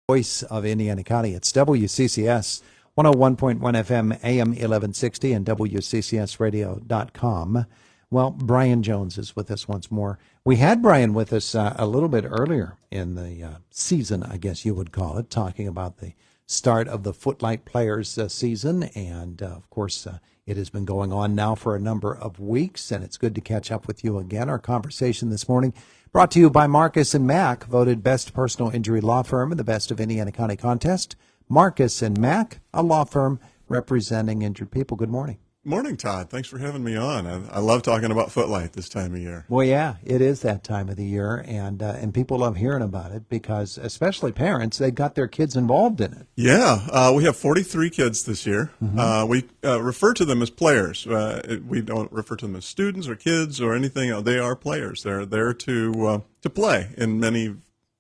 Voice of Indiana County. It's WCCS 101.1 FM, AM 1160, and WCCSradio.com. Well, Brian Jones is with us once more. We had Brian with us a little bit earlier in the season, I guess you would call it, talking about the start of the Footlight Players season. And, of course, it has been going on now for a number of weeks, and it's good to catch up with you again. Our conversation this morning brought to you by Marcus & Mack, voted best personal injury law firm in the Best of Indiana County contest. Marcus & Mack, a law firm representing injured people. Good morning. Morning, Todd. Thanks for having me on. I love talking about Footlight this time of year. Well, yeah, it is that time of the year, and people love hearing about it because, especially parents, they got their kids involved in it. Yeah, we have 43 kids this year. Mm-hmm. We refer to them as players. We don't refer to them as students or kids or anything else. They are players. They're there to play in many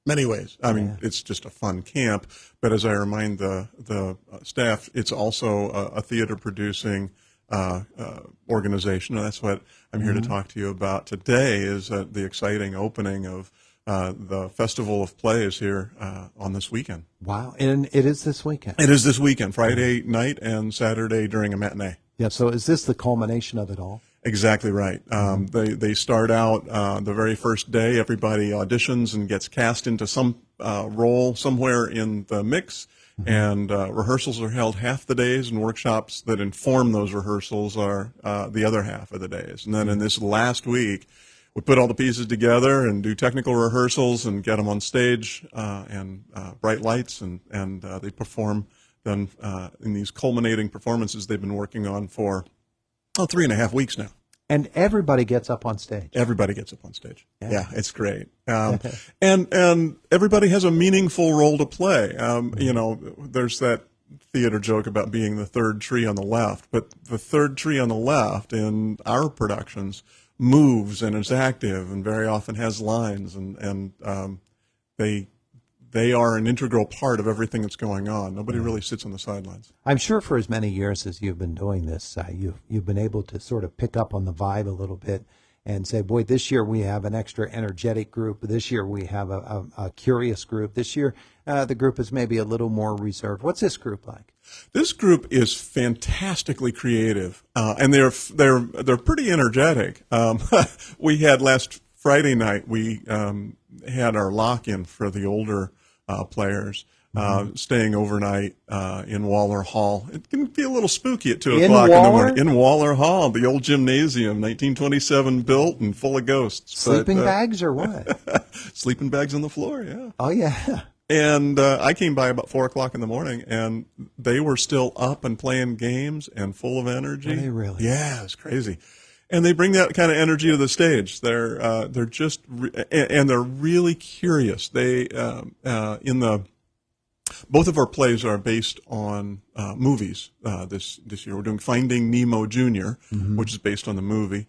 ways. I mean, It's just a fun camp, but as I remind the staff, it's also a theater-producing organization, and that's what I'm here to talk to you about today. Is the exciting opening of the Festival of Plays here on this weekend. Wow, and it is this weekend. It is this weekend, Friday night and Saturday during a matinee. Yeah. So is this the culmination of it all? Exactly right. They start out the very first day. Everybody auditions and gets cast into some role somewhere in the mix. And rehearsals are held half the days, and workshops that inform those rehearsals are the other half of the days. And then in this last week, we put all the pieces together and do technical rehearsals and get them on stage and bright lights, and they perform then in these culminating performances they've been working on for 3.5 weeks now. And everybody gets up on stage. Everybody gets up on stage. Yeah, it's great. And everybody has a meaningful role to play. You know, there's that theater joke about being the third tree on the left, but the third tree on the left in our productions moves and is active and very often has lines, and they are an integral part of everything that's going on. Nobody really sits on the sidelines. I'm sure for as many years as you've been doing this, you've been able to sort of pick up on the vibe a little bit and say, boy, this year we have an extra energetic group. This year we have a curious group. This year the group is maybe a little more reserved. What's this group like? This group is fantastically creative, and they're pretty energetic. We had last Friday night, we had our lock-in for the older players, staying overnight in Waller Hall. It can be a little spooky at 2 o'clock in the morning. In Waller Hall, the old gymnasium, 1927 built and full of ghosts. Sleeping bags or what? Sleeping bags on the floor, yeah. Oh, yeah. And I came by about 4 o'clock in the morning, and they were still up and playing games and full of energy. Are they really? Yeah, it's crazy. And they bring that kind of energy to the stage. They're just and they're really curious. They both of our plays are based on movies. This year we're doing Finding Nemo Jr., which is based on the movie.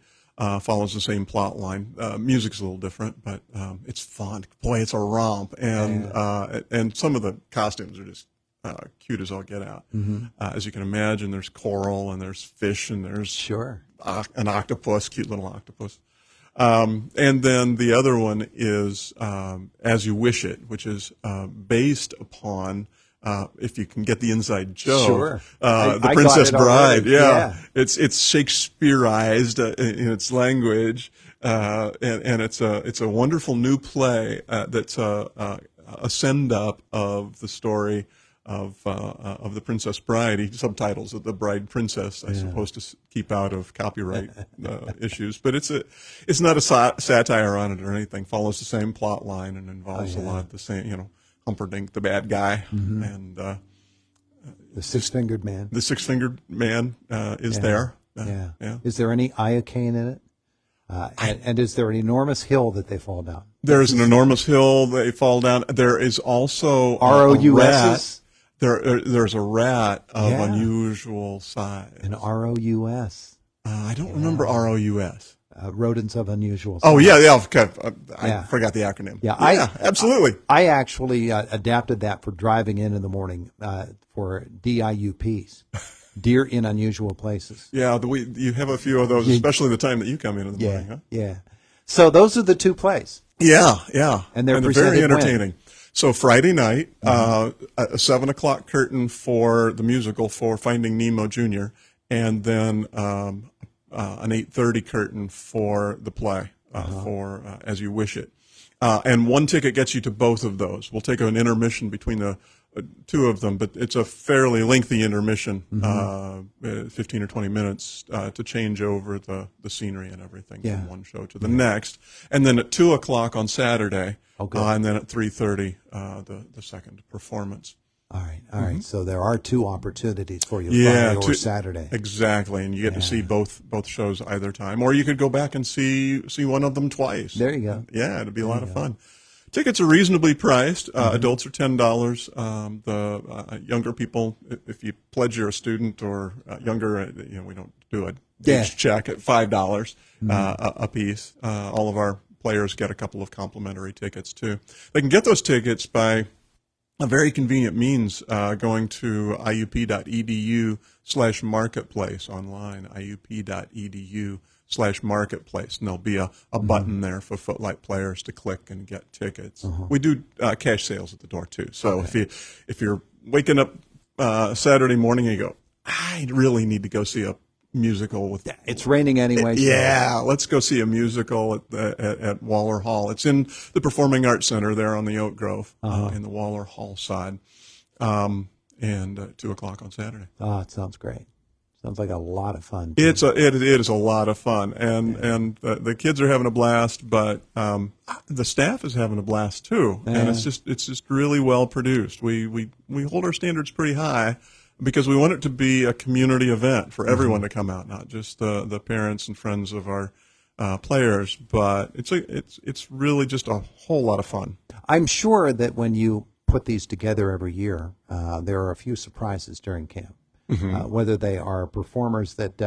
Follows the same plot line. Music's a little different, but it's fun. Boy, it's a romp, and some of the costumes are just cute as all get out. As you can imagine, there's coral and there's fish and there's an octopus, cute little octopus. And then the other one is As You Wish It, which is based upon, if you can get the inside joke, The Princess Bride. Yeah. It's Shakespeareized in its language, and it's a wonderful new play that's a send-up of the story of the Princess Bride. He subtitles it The Bride Princess, I suppose, to keep out of copyright issues. But it's not a satire on it or anything. Follows the same plot line and involves a lot the same. Humperdinck, the bad guy, and the six-fingered man. The six-fingered man is there. Yeah. Is there any iocane in it? And is there an enormous hill that they fall down? There is an enormous hill they fall down. There is also ROUSs. There's a rat of unusual size. An ROUS. I don't remember ROUS. Rodents of unusual size. Oh, yeah. Okay. I forgot the acronym. Yeah, absolutely. I actually adapted that for driving in the morning for DIUPs. Deer in Unusual Places. Yeah, you have a few of those, especially the time that you come in the morning. Huh? Yeah. So those are the two plays. Yeah. And they're very entertaining. So Friday night, a 7 o'clock curtain for the musical for Finding Nemo Jr., and then an 8:30 curtain for the play for As You Wish It. And one ticket gets you to both of those. We'll take an intermission between the two of them, but it's a fairly lengthy intermission, 15 or 20 minutes to change over the scenery and everything from one show to the next. And then at 2 o'clock on Saturday, and then at 3:30, the second performance. All right. So there are two opportunities for you, Friday or Saturday. Exactly, and you get to see both shows either time, or you could go back and see one of them twice. There you go. Yeah, it'd be a lot of fun. Tickets are reasonably priced. Adults are $10. The younger people, if you pledge you're a student or younger, we don't do a age check at $5 a piece. All of our players get a couple of complimentary tickets too. They can get those tickets by a very convenient means, going to iup.edu/marketplace online, iup.edu/marketplace, and there'll be a button there for Footlight Players to click and get tickets. We do cash sales at the door too. So if you're waking up Saturday morning and you go, I really need to go see a musical with it's raining anyway. Let's go see a musical at Waller Hall. It's in the Performing Arts Center there on the Oak Grove in the Waller Hall side, and 2 o'clock on Saturday. Oh, it sounds great. Sounds like a lot of fun. It is a lot of fun, and the kids are having a blast, but the staff is having a blast too, and it's just really well produced. We hold our standards pretty high, because we want it to be a community event for everyone to come out, not just the parents and friends of our players, but it's really just a whole lot of fun. I'm sure that when you put these together every year, there are a few surprises during camp, whether they are performers that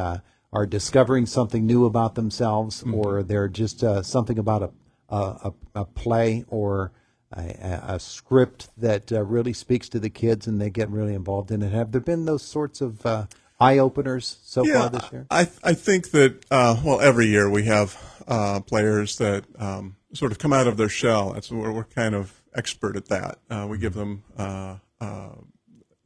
are discovering something new about themselves, or they're just something about a play or a script that really speaks to the kids and they get really involved in it. Have there been those sorts of eye-openers so far this year? I think that, every year we have players that sort of come out of their shell. That's where we're kind of expert at that. We give them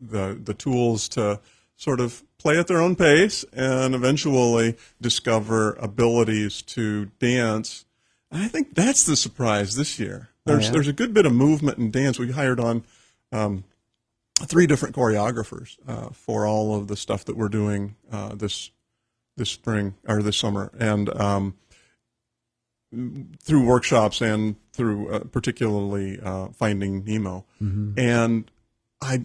the tools to sort of play at their own pace and eventually discover abilities to dance. And I think that's the surprise this year. There's a good bit of movement and dance. We hired on 3 different choreographers for all of the stuff that we're doing this spring or this summer, and through workshops and through particularly Finding Nemo. And I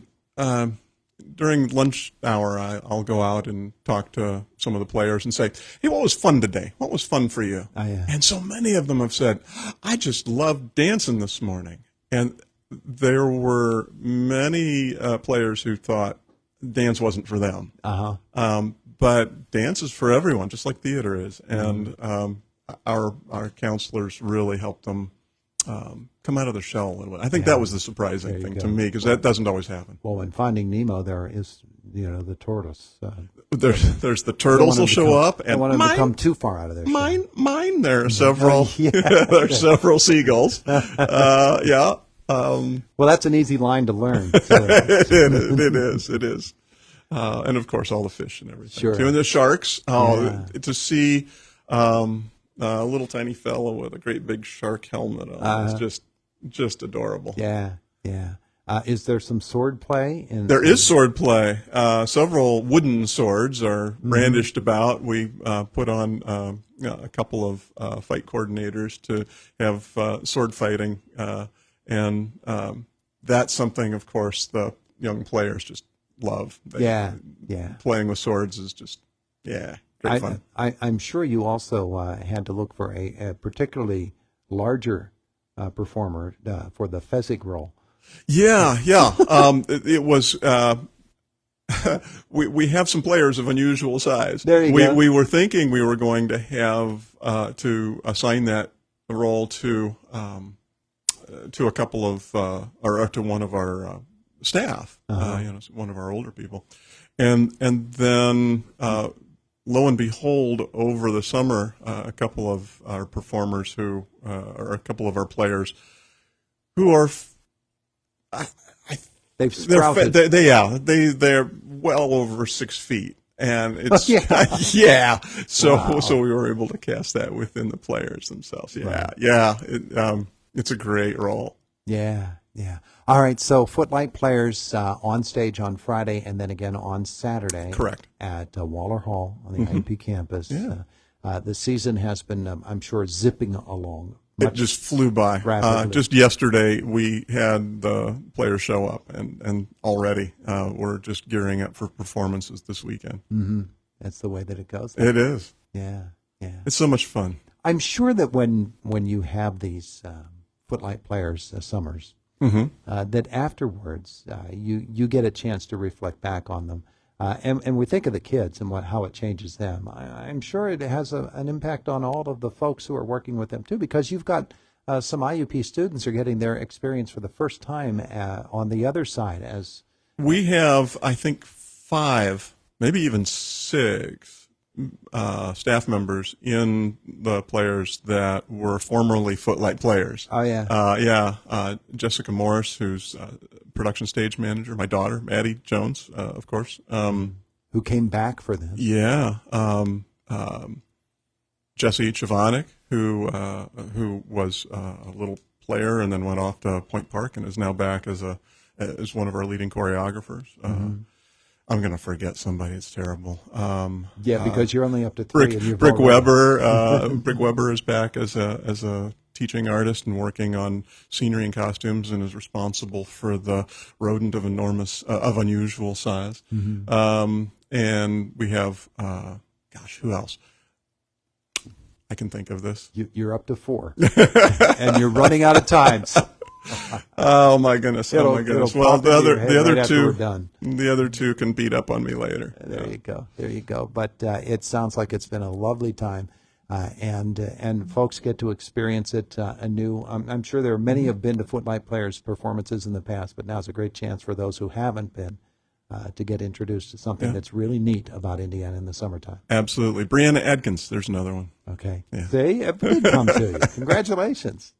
during lunch hour, I'll go out and talk to some of the players and say, hey, what was fun today? What was fun for you? And so many of them have said, I just loved dancing this morning. And there were many players who thought dance wasn't for them. But dance is for everyone, just like theater is. And our counselors really helped them come out of their shell a little bit. I think that was the surprising thing to me, because that doesn't always happen. Well, in Finding Nemo, there is, the tortoise. There's the turtles will show up, and I don't want them to come too far out of their shell. Mine. There are several. There are several seagulls. Well, that's an easy line to learn. So. It is. And of course, all the fish and everything too, and the sharks. To see. A little tiny fellow with a great big shark helmet on. It's just adorable. Yeah. Is there some sword play? There is sword play. Several wooden swords are brandished about. We put on a couple of fight coordinators to have sword fighting. And that's something, of course, the young players just love. Playing with swords is just, great fun. I'm sure you also had to look for a particularly larger performer for the Fezzik role. It was. We have some players of unusual size. There you go. We were thinking we were going to have to assign that role to a couple of or to one of our staff, one of our older people, and then. Lo and behold, over the summer, a couple of our performers or a couple of our players who are They've sprouted. They're well over 6 feet. And it's yeah. So we were able to cast that within the players themselves. It's a great role. Yeah. All right. So Footlight Players on stage on Friday and then again on Saturday. Correct. At Waller Hall on the IUP campus. Yeah. The season has been, I'm sure, zipping along. It just flew by. Just yesterday, we had the players show up, and already we're just gearing up for performances this weekend. Mm-hmm. That's the way that it goes. It is. Yeah. It's so much fun. I'm sure that when you have these Footlight Players summers, that afterwards you get a chance to reflect back on them. And we think of the kids and how it changes them. I'm sure it has an impact on all of the folks who are working with them, too, because you've got some IUP students who are getting their experience for the first time on the other side. As we have, I think, 5, maybe even 6 staff members in the players that were formerly Footlight Players. Oh, yeah. Jessica Morris, who's production stage manager, my daughter, Maddie Jones, of course. Who came back for this. Yeah. Jesse Chavanik, who was a little player and then went off to Point Park and is now back as one of our leading choreographers. I'm going to forget somebody. It's terrible. Because you're only up to 3. Brick Weber. Brick Weber is back as a teaching artist and working on scenery and costumes, and is responsible for the rodent of unusual size. And we have, who else? I can think of this. You're up to 4, and you're running out of time. Oh my goodness! Well, the other two can beat up on me later. There you go. But it sounds like it's been a lovely time, and folks get to experience it anew. I'm sure there are many have been to Footlight Players performances in the past, but now's a great chance for those who haven't been to get introduced to something that's really neat about Indiana in the summertime. Absolutely, Brianna Adkins. There's another one. Okay. Yeah. See, it did come to you. Congratulations.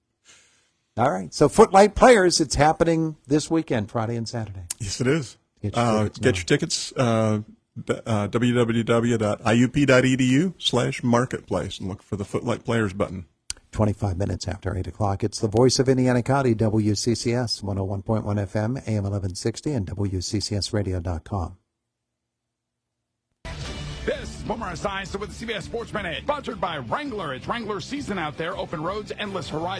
All right. So Footlight Players, it's happening this weekend, Friday and Saturday. Yes, it is. Get your tickets, www.iup.edu/marketplace, and look for the Footlight Players button. 25 minutes after 8 o'clock. It's the voice of Indiana County, WCCS, 101.1 FM, AM 1160, and WCCSradio.com. This is Boomer Esiason with the CBS Sports Minute, sponsored by Wrangler. It's Wrangler season out there. Open roads, endless horizons.